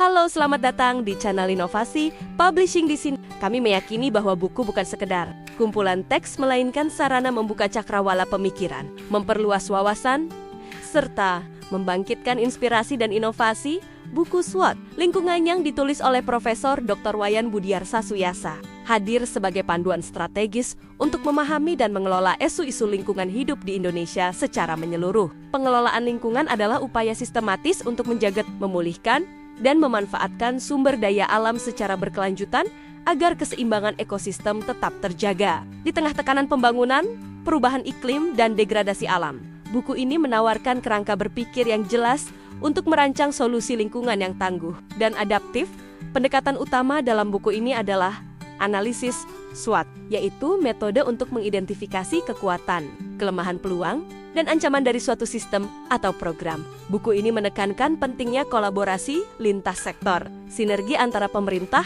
Halo, selamat datang di channel Inovasi Publishing. Di sini kami meyakini bahwa buku bukan sekedar kumpulan teks, melainkan sarana membuka cakrawala pemikiran, memperluas wawasan, serta membangkitkan inspirasi dan inovasi. Buku SWOT, lingkungan yang ditulis oleh Profesor Dr. Wayan Budiarsa Suyasa, hadir sebagai panduan strategis untuk memahami dan mengelola isu-isu lingkungan hidup di Indonesia secara menyeluruh. Pengelolaan lingkungan adalah upaya sistematis untuk menjaga, memulihkan, dan memanfaatkan sumber daya alam secara berkelanjutan agar keseimbangan ekosistem tetap terjaga. Di tengah tekanan pembangunan, perubahan iklim, dan degradasi alam, buku ini menawarkan kerangka berpikir yang jelas untuk merancang solusi lingkungan yang tangguh dan adaptif. Pendekatan utama dalam buku ini adalah analisis SWOT, yaitu metode untuk mengidentifikasi kekuatan, kelemahan, peluang, dan ancaman dari suatu sistem atau program. Buku ini menekankan pentingnya kolaborasi lintas sektor, sinergi antara pemerintah,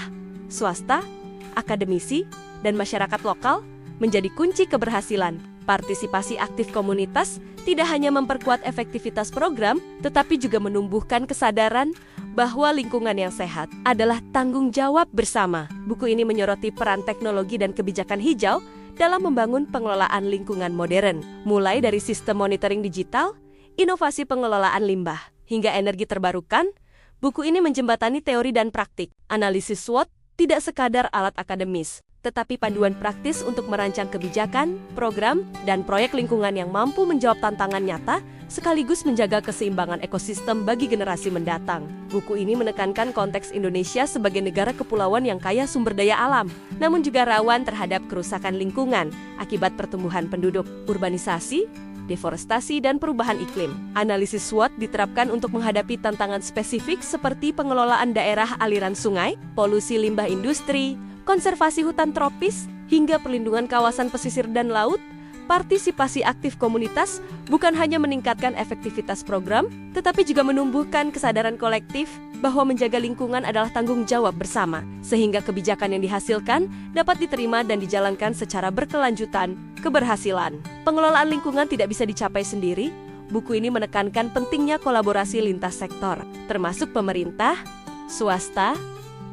swasta, akademisi, dan masyarakat lokal menjadi kunci keberhasilan. Partisipasi aktif komunitas tidak hanya memperkuat efektivitas program, tetapi juga menumbuhkan kesadaran bahwa lingkungan yang sehat adalah tanggung jawab bersama. Buku ini menyoroti peran teknologi dan kebijakan hijau dalam membangun pengelolaan lingkungan modern, mulai dari sistem monitoring digital, inovasi pengelolaan limbah, hingga energi terbarukan. Buku ini menjembatani teori dan praktik. Analisis SWOT tidak sekadar alat akademis, tetapi panduan praktis untuk merancang kebijakan, program, dan proyek lingkungan yang mampu menjawab tantangan nyata, sekaligus menjaga keseimbangan ekosistem bagi generasi mendatang. Buku ini menekankan konteks Indonesia sebagai negara kepulauan yang kaya sumber daya alam, namun juga rawan terhadap kerusakan lingkungan akibat pertumbuhan penduduk, urbanisasi, deforestasi, dan perubahan iklim. Analisis SWOT diterapkan untuk menghadapi tantangan spesifik seperti pengelolaan daerah aliran sungai, polusi limbah industri, konservasi hutan tropis, hingga perlindungan kawasan pesisir dan laut. Partisipasi aktif komunitas bukan hanya meningkatkan efektivitas program, tetapi juga menumbuhkan kesadaran kolektif bahwa menjaga lingkungan adalah tanggung jawab bersama, sehingga kebijakan yang dihasilkan dapat diterima dan dijalankan secara berkelanjutan. Keberhasilan pengelolaan lingkungan tidak bisa dicapai sendiri. Buku ini menekankan pentingnya kolaborasi lintas sektor, termasuk pemerintah, swasta,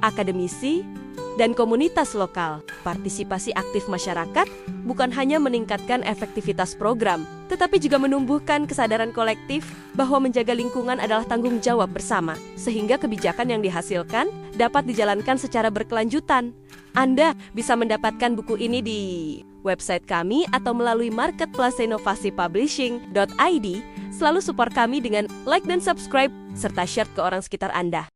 akademisi, dan komunitas lokal. Partisipasi aktif masyarakat bukan hanya meningkatkan efektivitas program, tetapi juga menumbuhkan kesadaran kolektif bahwa menjaga lingkungan adalah tanggung jawab bersama, sehingga kebijakan yang dihasilkan dapat dijalankan secara berkelanjutan. Anda bisa mendapatkan buku ini di website kami atau melalui marketplace inovasipublishing.id. Selalu support kami dengan like dan subscribe, serta share ke orang sekitar Anda.